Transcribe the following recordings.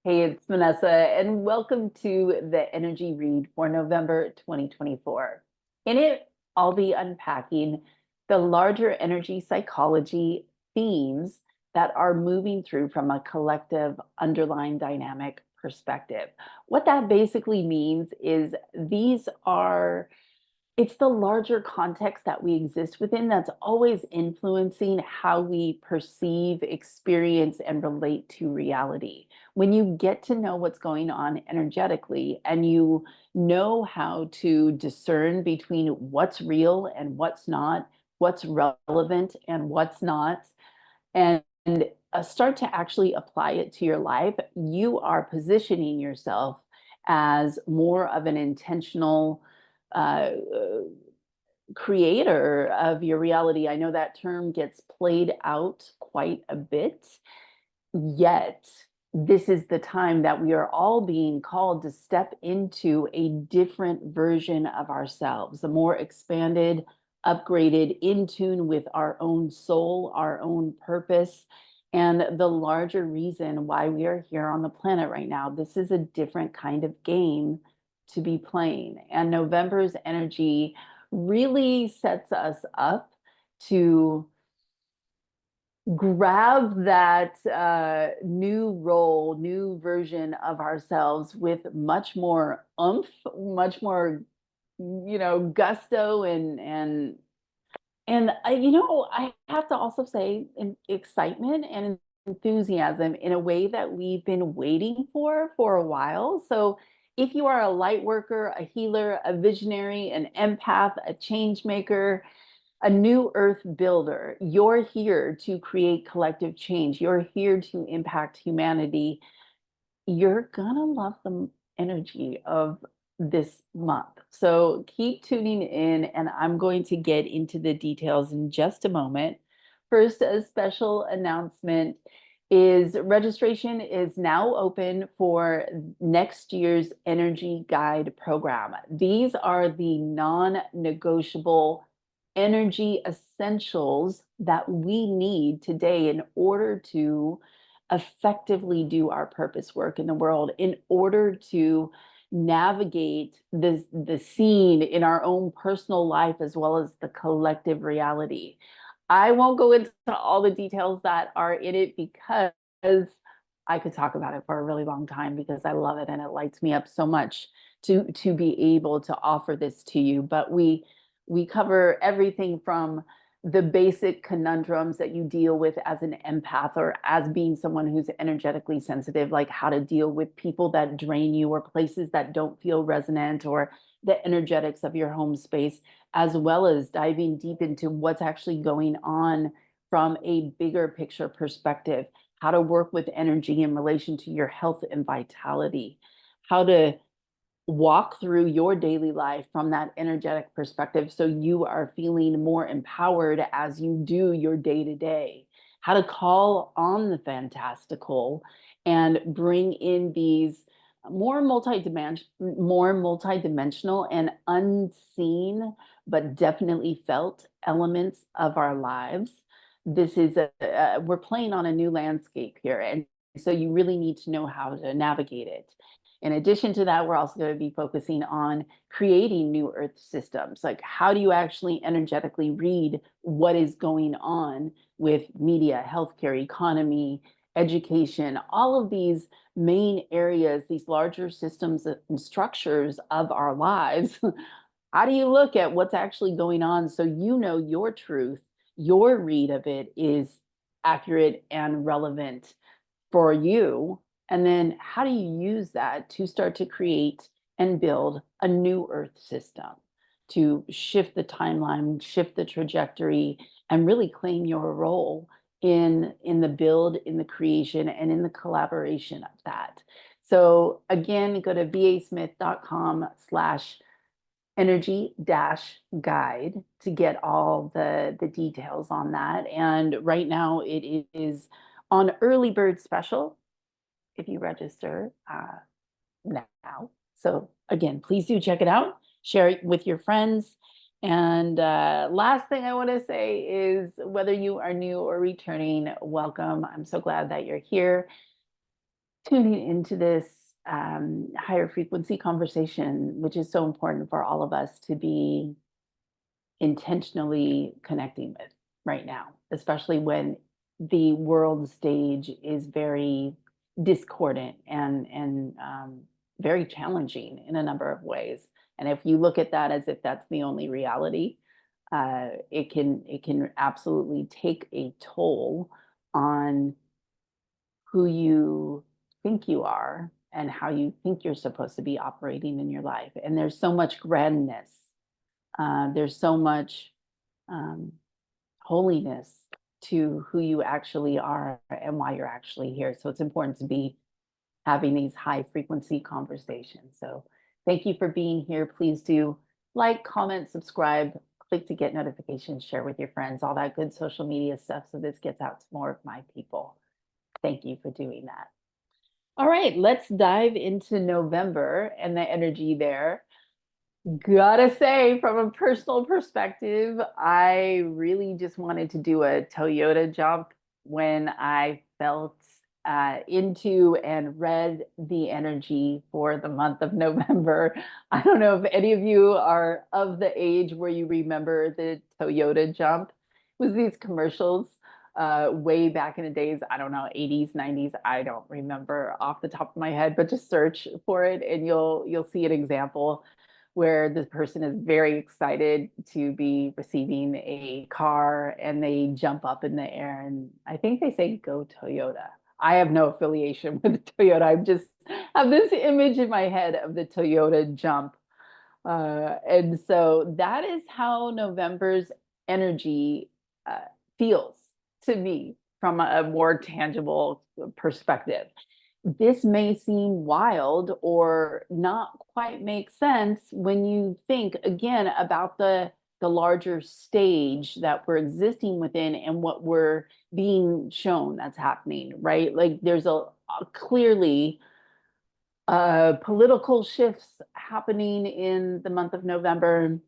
Hey, it's Vanessa, and welcome to the Energy Read for November 2024. In it, I'll be unpacking the larger energy psychology themes that are moving through from a collective underlying dynamic perspective. What that basically means is it's the larger context that we exist within that's always influencing how we perceive, experience, and relate to reality. When you get to know what's going on energetically and you know how to discern between what's real and what's not, what's relevant and what's not, and start to actually apply it to your life, you are positioning yourself as more of an intentional uh, creator of your reality. I know that term gets played out quite a bit, yet this is the time that we are all being called to step into a different version of ourselves, a more expanded, upgraded, in tune with our own soul, our own purpose, and the larger reason why we are here on the planet right now. This is a different kind of game to be playing. And November's energy really sets us up to grab that new role, new version of ourselves with much more oomph, much more, gusto and I have to also say excitement and enthusiasm in a way that we've been waiting for a while. So if you are a light worker, a healer, a visionary, an empath, a change maker, a new earth builder, you're here to create collective change. You're here to impact humanity. You're gonna love the energy of this month. So keep tuning in, and I'm going to get into the details in just a moment. First, a special announcement is registration is now open for next year's Energy Guide program. These are the non-negotiable energy essentials that we need today in order to effectively do our purpose work in the world, in order to navigate the scene in our own personal life as well as the collective reality. I won't go into all the details that are in it because I could talk about it for a really long time because I love it and it lights me up so much to be able to offer this to you. But we cover everything from the basic conundrums that you deal with as an empath or as being someone who's energetically sensitive, like how to deal with people that drain you or places that don't feel resonant, or the energetics of your home space, as well as diving deep into what's actually going on from a bigger picture perspective, how to work with energy in relation to your health and vitality, how to walk through your daily life from that energetic perspective so you are feeling more empowered as you do your day to day, how to call on the fantastical and bring in these more multidimensional and unseen but definitely felt elements of our lives. This is we're playing on a new landscape here, and so you really need to know how to navigate it. In addition to that, we're also going to be focusing on creating new earth systems. Like, how do you actually energetically read what is going on with media, healthcare, economy, education, all of these main areas, these larger systems and structures of our lives? How do you look at what's actually going on so you know your truth, your read of it is accurate and relevant for you? And then how do you use that to start to create and build a new earth system to shift the timeline, shift the trajectory, and really claim your role in the build, in the creation, and in the collaboration of that? So again, go to vasmith.com/energy-guide to get all the details on that. And right now it is on early bird special if you register now. So again, please do check it out, share it with your friends. And last thing I want to say is, whether you are new or returning, welcome. I'm so glad that you're here. tuning into this higher frequency conversation, which is so important for all of us to be intentionally connecting with right now, especially when the world stage is very discordant and very challenging in a number of ways. And if you look at that as if that's the only reality, it can absolutely take a toll on who you think you are and how you think you're supposed to be operating in your life. And there's so much grandness. There's so much um, holiness to who you actually are and why you're actually here. So it's important to be having these high frequency conversations. So thank you for being here. Please do like, comment, subscribe, click to get notifications, share with your friends, all that good social media stuff so this gets out to more of my people. Thank you for doing that. All right, let's dive into November and the energy there. Gotta say, from a personal perspective, I really just wanted to do a Toyota jump when I felt into and read the energy for the month of November. I don't know if any of you are of the age where you remember the Toyota jump. It was these commercials way back in the days, I don't know, 80s, 90s. I don't remember off the top of my head, but just search for it and you'll see an example where the person is very excited to be receiving a car and they jump up in the air and I think they say go Toyota. I have no affiliation with Toyota. I just have this image in my head of the Toyota jump. And so that is how November's energy feels to me from a more tangible perspective. This may seem wild or not quite make sense when you think again about the larger stage that we're existing within and what we're being shown that's happening, right? Like there's a clearly political shifts happening in the month of November.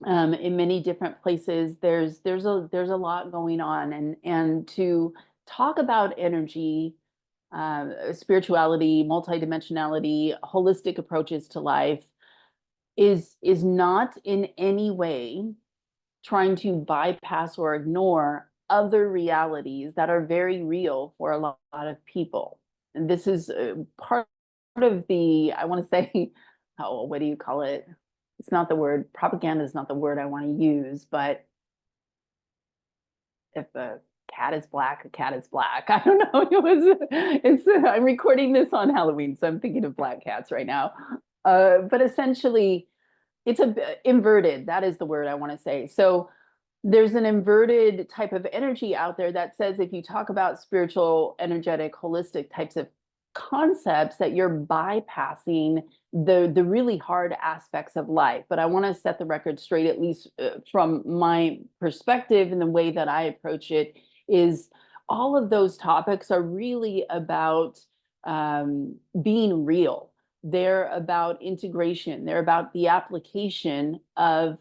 In many different places, there's a lot going on, and to talk about energy, spirituality, multidimensionality, holistic approaches to life is not in any way trying to bypass or ignore other realities that are very real for a lot of people. And this is part of the, I want to say, oh, what do you call it? It's not the word, propaganda is not the word I want to use, but if a cat is black, a cat is black. I don't know. I'm recording this on Halloween, so I'm thinking of black cats right now. But essentially, it's inverted. That is the word I want to say. So there's an inverted type of energy out there that says if you talk about spiritual, energetic, holistic types of concepts, that you're bypassing the really hard aspects of life. But I want to set the record straight, at least from my perspective and the way that I approach it, is all of those topics are really about being real. They're about integration. They're about the application of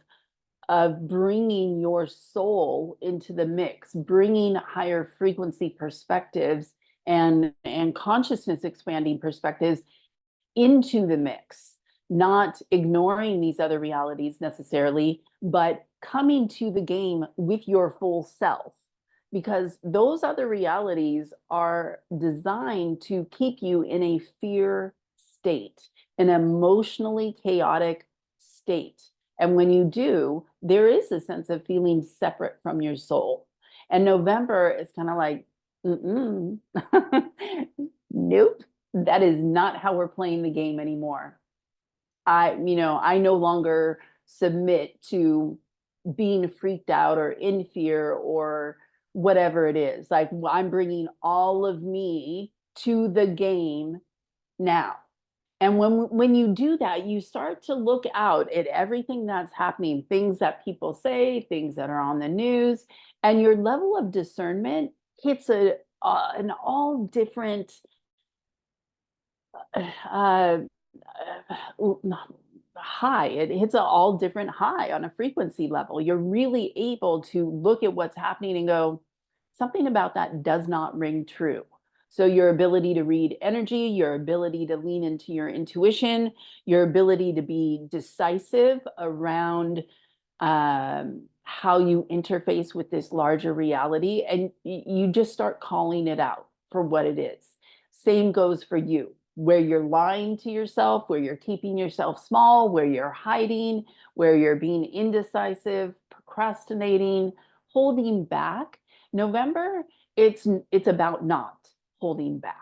bringing your soul into the mix, bringing higher frequency perspectives and consciousness expanding perspectives into the mix, not ignoring these other realities necessarily, but coming to the game with your full self, because those other realities are designed to keep you in a fear state, an emotionally chaotic state. And when you do, there is a sense of feeling separate from your soul. And November is kind of like, nope, that is not how we're playing the game anymore. I no longer submit to being freaked out or in fear or whatever it is. Like I'm bringing all of me to the game now. And when you do that, you start to look out at everything that's happening, things that people say, things that are on the news, and your level of discernment hits an all different uh, high. It hits an all different high on a frequency level. You're really able to look at what's happening and go, something about that does not ring true. So your ability to read energy, your ability to lean into your intuition, your ability to be decisive around how you interface with this larger reality, and you just start calling it out for what it is. Same goes for you, where you're lying to yourself, where you're keeping yourself small, where you're hiding, where you're being indecisive, procrastinating, holding back. November, it's about not holding back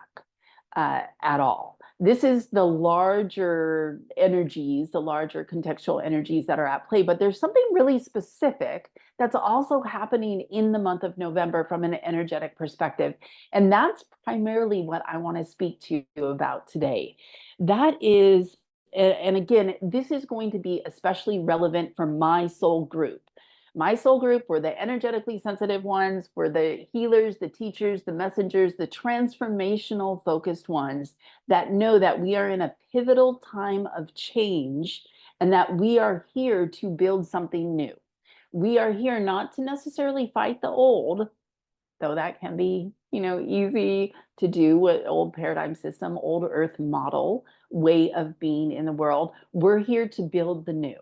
at all. This is the larger energies, the larger contextual energies that are at play, but there's something really specific that's also happening in the month of November from an energetic perspective. And that's primarily what I want to speak to you about today. That is, and again, this is going to be especially relevant for my soul group. My soul group were the energetically sensitive ones, were the healers, the teachers, the messengers, the transformational focused ones that know that we are in a pivotal time of change and that we are here to build something new. We are here not to necessarily fight the old, though that can be, easy to do with old paradigm system, old earth model way of being in the world. We're here to build the new.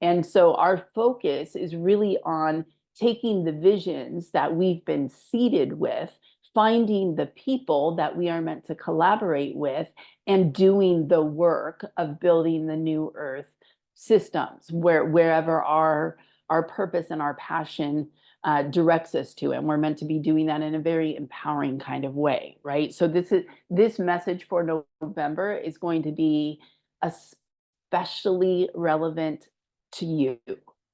And so our focus is really on taking the visions that we've been seeded with, finding the people that we are meant to collaborate with, and doing the work of building the new earth systems wherever our purpose and our passion directs us to. And we're meant to be doing that in a very empowering kind of way, right? So this message for November is going to be especially relevant to you,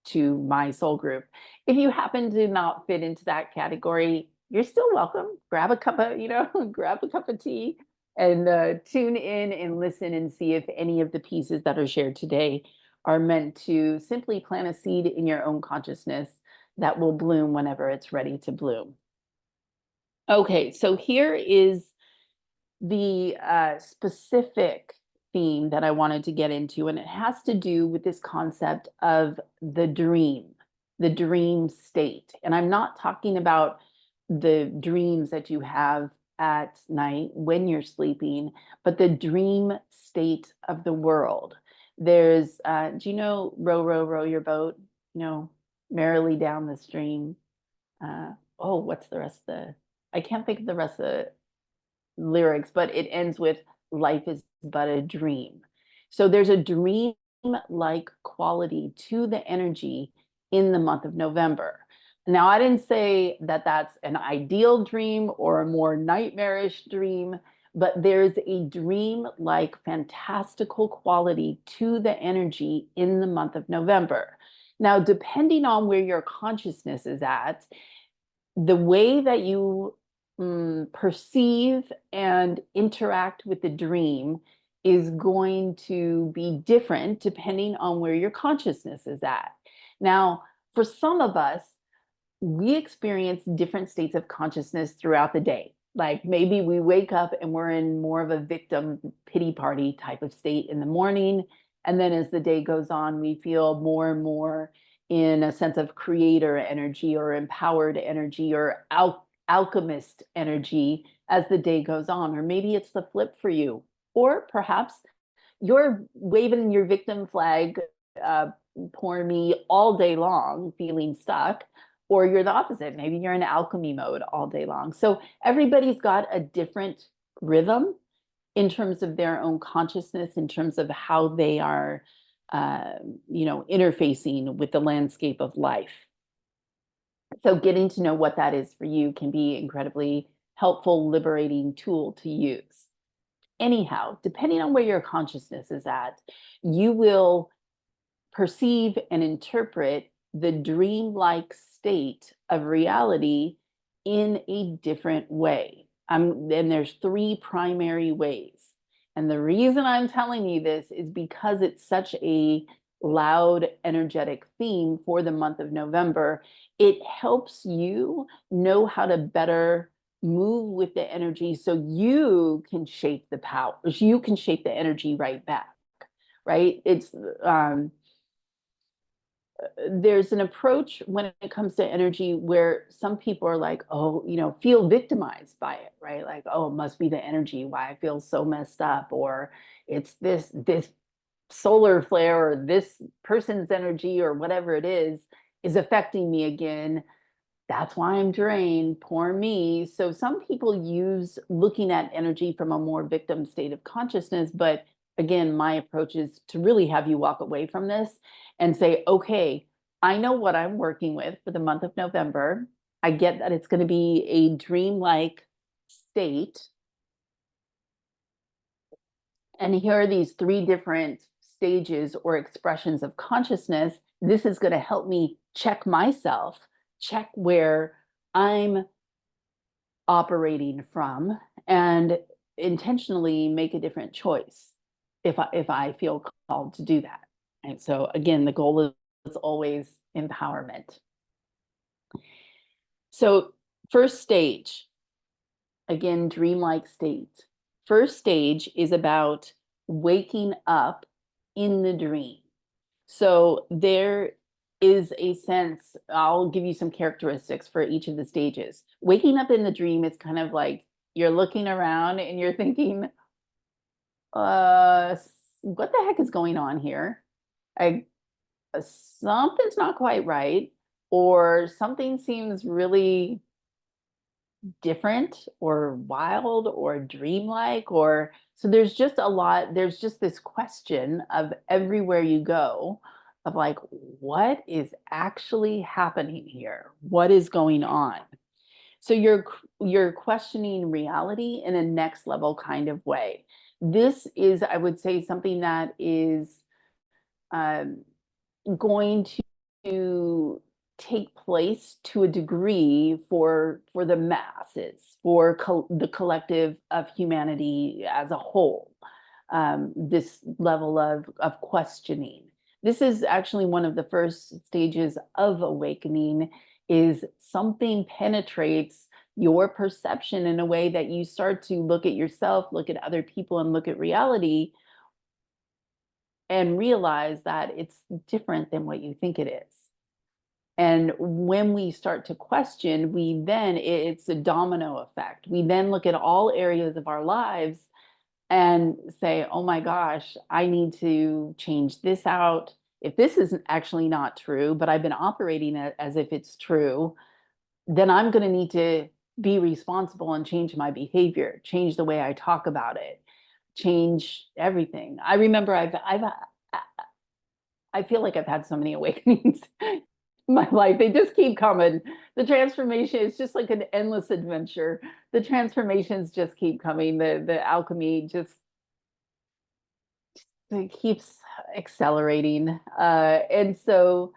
to my soul group. If you happen to not fit into that category, you're still welcome. Grab a cup of, grab a cup of tea and tune in and listen and see if any of the pieces that are shared today are meant to simply plant a seed in your own consciousness that will bloom whenever it's ready to bloom. Okay, so here is the specific theme that I wanted to get into, and it has to do with this concept of the dream state. And I'm not talking about the dreams that you have at night when you're sleeping, but the dream state of the world. There's, do you know row, row, row your boat, merrily down the stream? What's the rest of I can't think of the rest of the lyrics, but it ends with life is but a dream. So there's a dream-like quality to the energy in the month of November. Now, I didn't say that that's an ideal dream or a more nightmarish dream, but there's a dream-like fantastical quality to the energy in the month of November. Now, depending on where your consciousness is at, the way that you perceive and interact with the dream is going to be different depending on where your consciousness is at. Now, for some of us, we experience different states of consciousness throughout the day. Like maybe we wake up and we're in more of a victim pity party type of state in the morning. And then as the day goes on, we feel more and more in a sense of creator energy or empowered energy or alchemist energy as the day goes on. Or maybe it's the flip for you. Or perhaps you're waving your victim flag, poor me, all day long, feeling stuck. Or you're the opposite. Maybe you're in alchemy mode all day long. So everybody's got a different rhythm in terms of their own consciousness, in terms of how they are, interfacing with the landscape of life. So getting to know what that is for you can be incredibly helpful, liberating tool to use. Anyhow, depending on where your consciousness is at, you will perceive and interpret the dreamlike state of reality in a different way. And there's three primary ways. And the reason I'm telling you this is because it's such a loud, energetic theme for the month of November. It helps you know how to better move with the energy so you can shape the power, you can shape the energy right back, right? It's there's an approach when it comes to energy where some people are like, oh, feel victimized by it, right? Like, oh, it must be the energy why I feel so messed up, or it's this solar flare, or this person's energy, or whatever it is affecting me again. That's why I'm drained. Poor me. So some people use looking at energy from a more victim state of consciousness. But again, my approach is to really have you walk away from this and say, okay, I know what I'm working with for the month of November. I get that it's going to be a dreamlike state. And here are these three different stages or expressions of consciousness. This is going to help me check myself, check where I'm operating from, and intentionally make a different choice if I feel called to do that. And so again, the goal is always empowerment. So first stage, again, dreamlike state. First stage is about waking up in the dream. So there is a sense, I'll give you some characteristics for each of the stages. Waking up in the dream is kind of like you're looking around and you're thinking, what the heck is going on here? I Something's not quite right, or something seems really different or wild or dreamlike, or so there's just this question of everywhere you go of like, what is actually happening here? What is going on? So you're questioning reality in a next level kind of way. This is, I would say, something that is um, going to take place to a degree for the masses, for the collective of humanity as a whole. This level of questioning. This is actually one of the first stages of awakening. Is something penetrates your perception in a way that you start to look at yourself, look at other people, and look at reality and realize that it's different than what you think it is. And when we start to question, it's a domino effect. We then look at all areas of our lives and say, oh my gosh, I need to change this out. If this is actually not true, but I've been operating it as if it's true, then I'm going to need to be responsible and change my behavior, change the way I talk about it, change everything. I remember I feel like I've had so many awakenings in my life. They just keep coming. The transformation is just like an endless adventure. The transformations just keep coming. The alchemy just it keeps accelerating. And so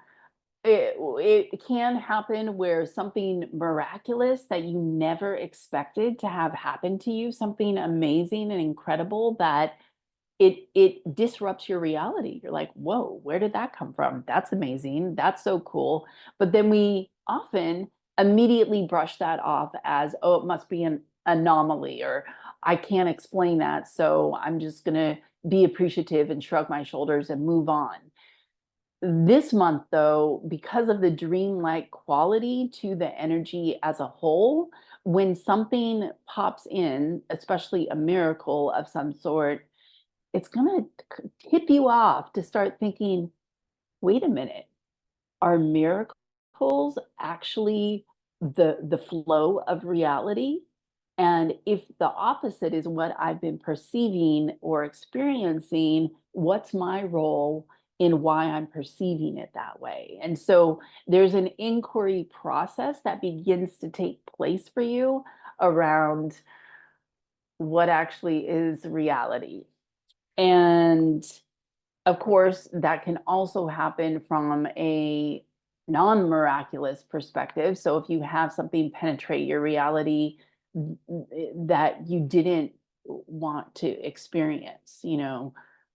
it can happen where something miraculous that you never expected to have happen to you, something amazing and incredible that it disrupts your reality. You're like, whoa, where did that come from? That's amazing. That's so cool. But then we often immediately brush that off as, oh, it must be an anomaly, or I can't explain that. So I'm just going to be appreciative and shrug my shoulders and move on. This month, though, because of the dreamlike quality to the energy as a whole, when something pops in, especially a miracle of some sort, it's going to tip you off to start thinking, wait a minute, are miracles actually the flow of reality? And if the opposite is what I've been perceiving or experiencing, what's my role in why I'm perceiving it that way? And so there's an inquiry process that begins to take place for you around what actually is reality. And of course, that can also happen from a non-miraculous perspective. So if you have something penetrate your reality that you didn't want to experience,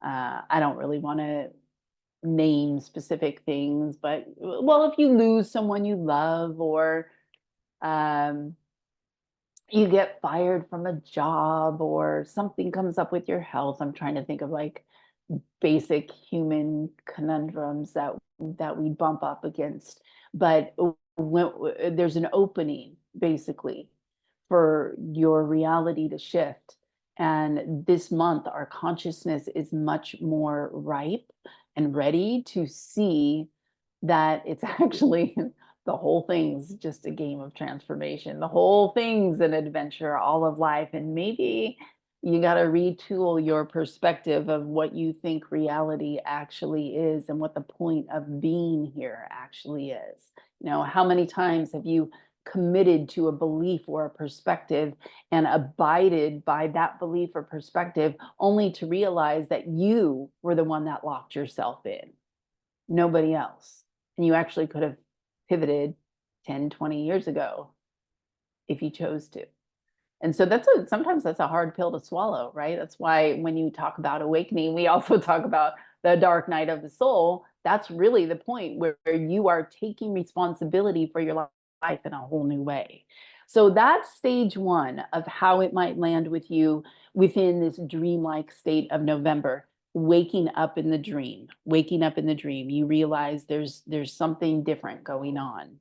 I don't really want to name specific things, but well, if you lose someone you love, or um, you get fired from a job, or something comes up with your health. I'm trying to think of like basic human conundrums that we bump up against. But when, there's an opening basically for your reality to shift. And this month, our consciousness is much more ripe and ready to see that it's actually the whole thing's just a game of transformation. The whole thing's an adventure, all of life. And maybe you got to retool your perspective of what you think reality actually is and what the point of being here actually is. You know, how many times have you committed to a belief or a perspective and abided by that belief or perspective only to realize that you were the one that locked yourself in, nobody else? And you actually could have pivoted 10, 20 years ago if you chose to. And so sometimes that's a hard pill to swallow, right? That's why when you talk about awakening, we also talk about the dark night of the soul. That's really the point where you are taking responsibility for your life in a whole new way. So that's stage one of how it might land with you within this dreamlike state of November. Waking up in the dream, waking up in the dream, you realize there's something different going on.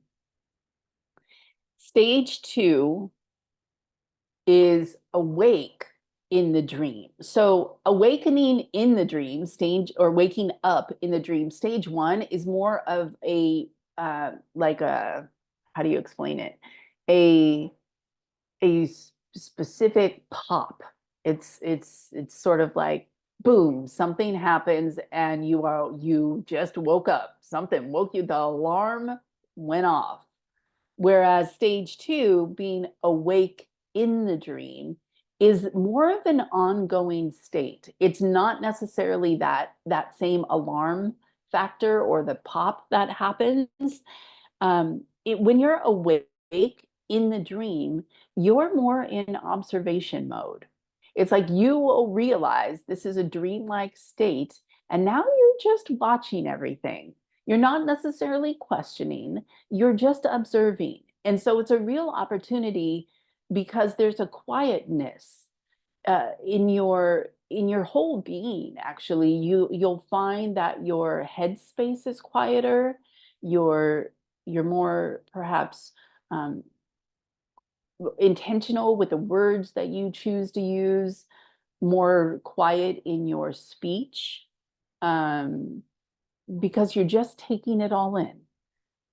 Stage two is awake in the dream. So awakening in the dream stage, or waking up in the dream, stage one is more of a like a, how do you explain it? A specific pop. It's sort of like boom, something happens and you just woke up. Something woke you, the alarm went off. Whereas stage two, being awake in the dream, is more of an ongoing state. It's not necessarily that same alarm factor or the pop that happens. When you're awake in the dream, you're more in observation mode. It's like you will realize this is a dreamlike state, and now you're just watching everything. You're not necessarily questioning, you're just observing. And so it's a real opportunity because there's a quietness in your whole being. Actually, you'll find that your headspace is quieter. You're more perhaps um, intentional with the words that you choose to use, more quiet in your speech, um, because you're just taking it all in.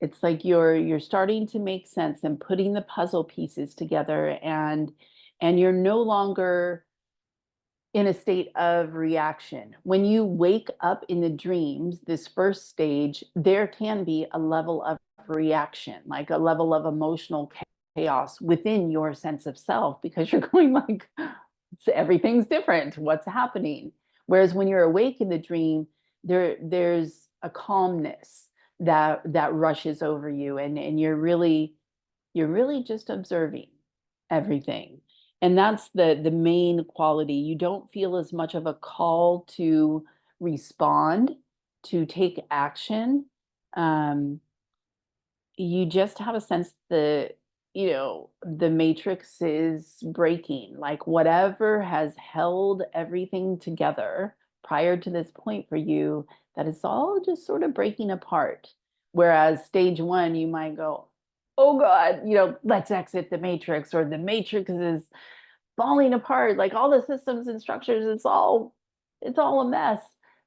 It's like you're starting to make sense and putting the puzzle pieces together, and you're no longer in a state of reaction. When you wake up in the dreams, this first stage, there can be a level of reaction, like a level of emotional chaos within your sense of self, because you're going like, everything's different. What's happening? Whereas when you're awake in the dream, there's a calmness that rushes over you, and you're really just observing everything. And that's the main quality. You don't feel as much of a call to respond, to take action. Um, you just have a sense that, the matrix is breaking. Like whatever has held everything together prior to this point for you, that it's all just sort of breaking apart. Whereas stage one, you might go, oh God, let's exit the matrix, or the matrix is falling apart, like all the systems and structures, it's all a mess.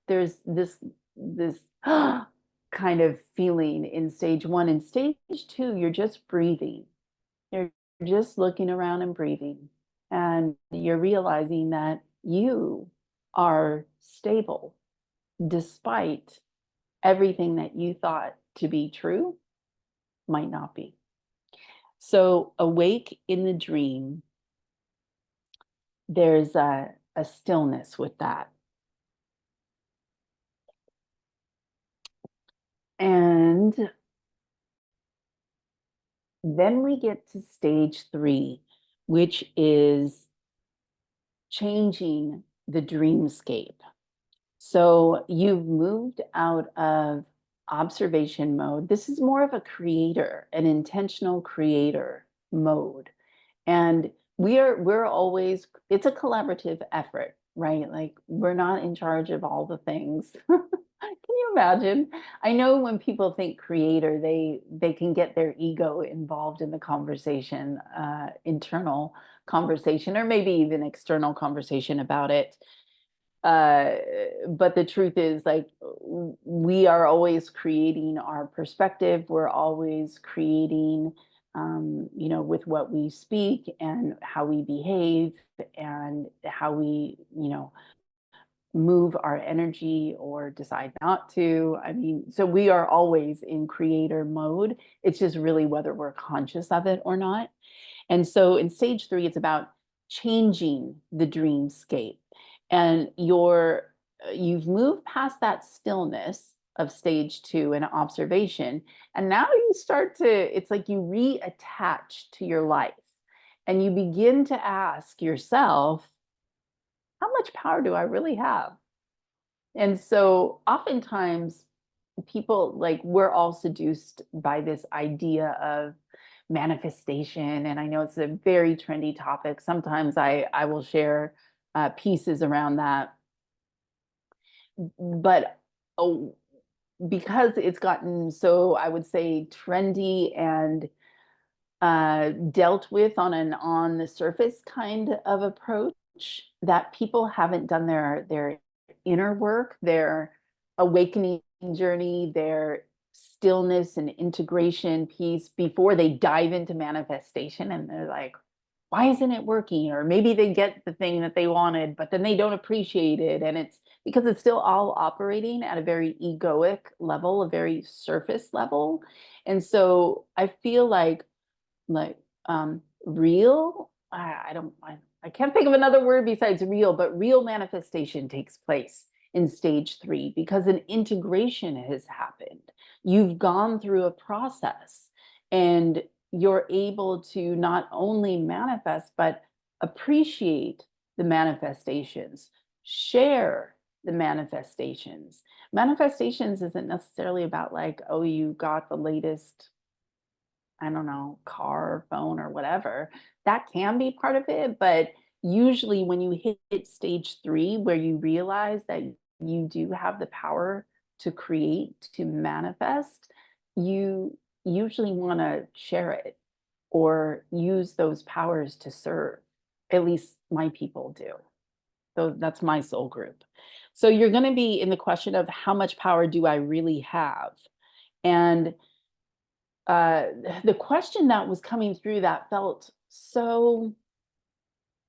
There's this kind of feeling in stage one. In stage two, you're just breathing. You're just looking around and breathing, and you're realizing that you are stable despite everything that you thought to be true might not be. So awake in the dream, there's a stillness with that. And then we get to stage three, which is changing the dreamscape. So you've moved out of observation mode. This is more of a creator, an intentional creator mode. And we're always, it's a collaborative effort. right? Like we're not in charge of all the things. Can you imagine? I know when people think creator, they can get their ego involved in the conversation, internal conversation, or maybe even external conversation about it. Uh, but the truth is, like, we are always creating our perspective. We're always creating, with what we speak and how we behave and how we, move our energy or decide not to. I mean, so we are always in creator mode. It's just really whether we're conscious of it or not. And so in stage 3, it's about changing the dreamscape. And you've moved past that stillness of stage 2 and observation. And now you start to, it's like you reattach to your life and you begin to ask yourself, how much power do I really have? And so oftentimes people, like, we're all seduced by this idea of manifestation. And I know it's a very trendy topic. Sometimes I will share pieces around that. But oh, because it's gotten so, I would say, trendy and dealt with on the surface kind of approach, that people haven't done their inner work, their awakening journey, their stillness and integration piece before they dive into manifestation. And they're like, why isn't it working? Or maybe they get the thing that they wanted, but then they don't appreciate it. And it's because it's still all operating at a very egoic level, a very surface level. And so I feel like real, I can't think of another word besides real, but real manifestation takes place in stage 3 because an integration has happened. You've gone through a process and you're able to not only manifest but appreciate the manifestations, share the manifestations. Manifestations isn't necessarily about, like, oh, you got the latest, I don't know, car, phone, or whatever. That can be part of it, but usually when you hit stage 3, where you realize that you do have the power to create, to manifest, you usually want to share it or use those powers to serve. At least my people do. So that's my soul group. So you're going to be in the question of how much power do I really have? And uh, the question that was coming through that felt so,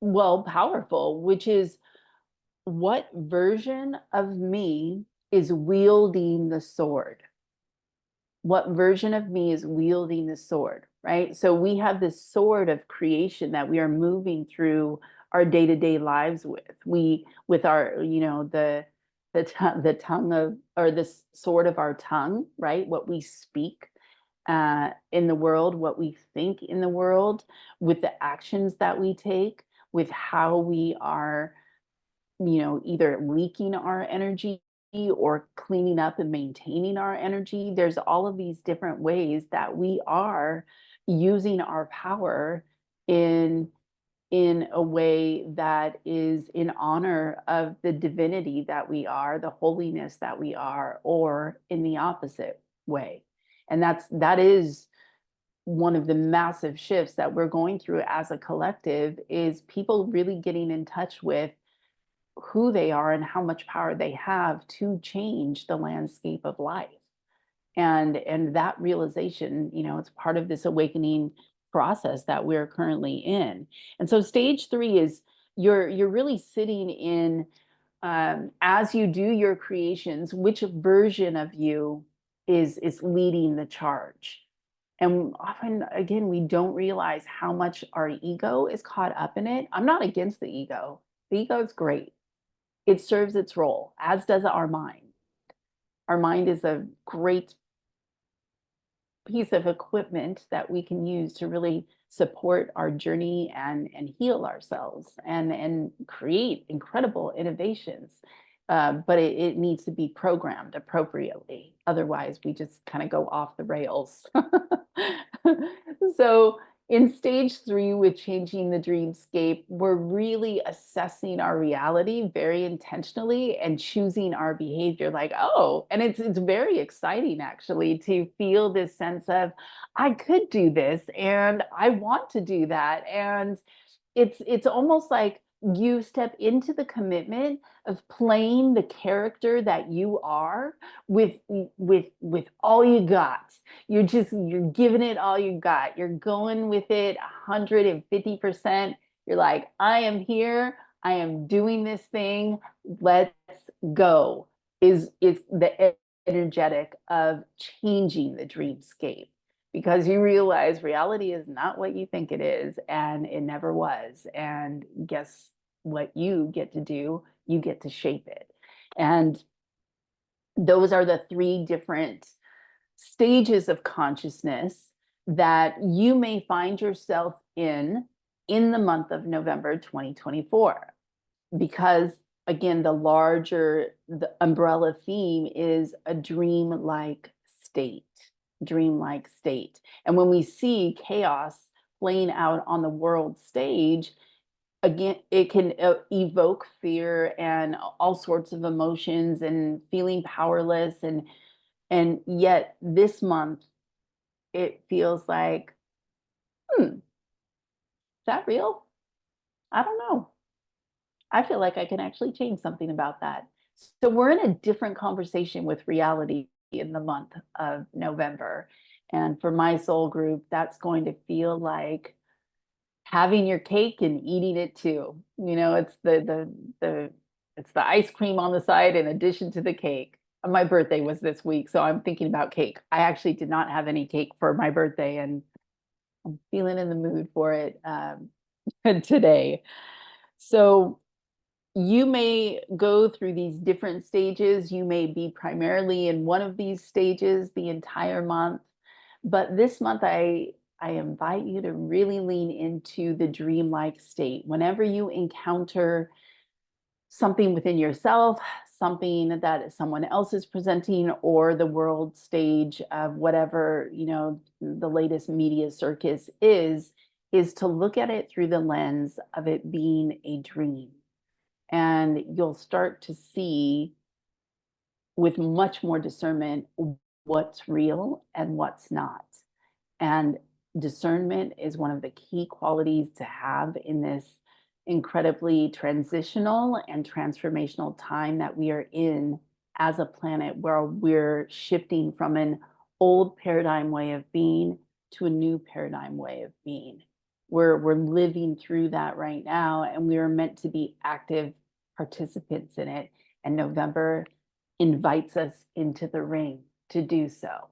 well, powerful, which is, what version of me is wielding the sword? What version of me is wielding the sword, right? So we have this sword of creation that we are moving through our day-to-day lives with. With our, the tongue of, or the sword of our tongue, right? What we speak in the world, what we think in the world, with the actions that we take, with how we are, either leaking our energy or cleaning up and maintaining our energy. There's all of these different ways that we are using our power in a way that is in honor of the divinity that we are, the holiness that we are, or in the opposite way. And that is one of the massive shifts that we're going through as a collective, is people really getting in touch with who they are and how much power they have to change the landscape of life. And that realization, it's part of this awakening process that we're currently in. And so stage 3 is, you're really sitting in, as you do your creations, which version of you is leading the charge. And often, again, we don't realize how much our ego is caught up in it. I'm not against the ego. The ego is great. It serves its role, as does our mind. Our mind is a great piece of equipment that we can use to really support our journey and heal ourselves and create incredible innovations. But it needs to be programmed appropriately. Otherwise, we just kind of go off the rails. So In stage three, with changing the dreamscape, we're really assessing our reality very intentionally and choosing our behavior. Like, oh, and it's very exciting actually to feel this sense of I could do this and I want to do that. And it's almost like you step into the commitment of playing the character that you are with all you got. You're giving it all you got. You're going with it 150%. You're like, I am here. I am doing this thing. Let's go. Is the energetic of changing the dreamscape, because you realize reality is not what you think it is, and it never was. And guess what you get to do? You get to shape it. And those are the three different stages of consciousness that you may find yourself in the month of November 2024. Because again, the umbrella theme is a dream-like state, dream-like state. And when we see chaos playing out on the world stage, again, it can evoke fear and all sorts of emotions and feeling powerless. And yet this month, it feels like, is that real? I don't know. I feel like I can actually change something about that. So we're in a different conversation with reality in the month of November. And for my soul group, that's going to feel like having your cake and eating it too. It's the it's the ice cream on the side in addition to the cake. My birthday was this week, so I'm thinking about cake. I actually did not have any cake for my birthday, and I'm feeling in the mood for it today. So you may go through these different stages. You may be primarily in one of these stages the entire month. But this month, I invite you to really lean into the dreamlike state. Whenever you encounter something within yourself, something that someone else is presenting, or the world stage of whatever, the latest media circus is to look at it through the lens of it being a dream. And you'll start to see with much more discernment what's real and what's not. And discernment is one of the key qualities to have in this incredibly transitional and transformational time that we are in as a planet, where we're shifting from an old paradigm way of being to a new paradigm way of being. We're living through that right now, and we are meant to be active participants in it. And November invites us into the ring to do so.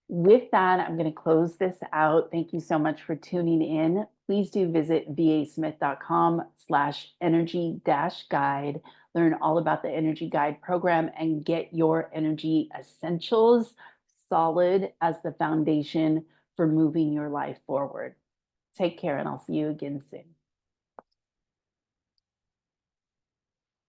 With that, I'm going to close this out. Thank you so much for tuning in. Please do visit vasmith.com/energy-guide. Learn all about the Energy Guide program and get your energy essentials solid as the foundation for moving your life forward. Take care, and I'll see you again soon.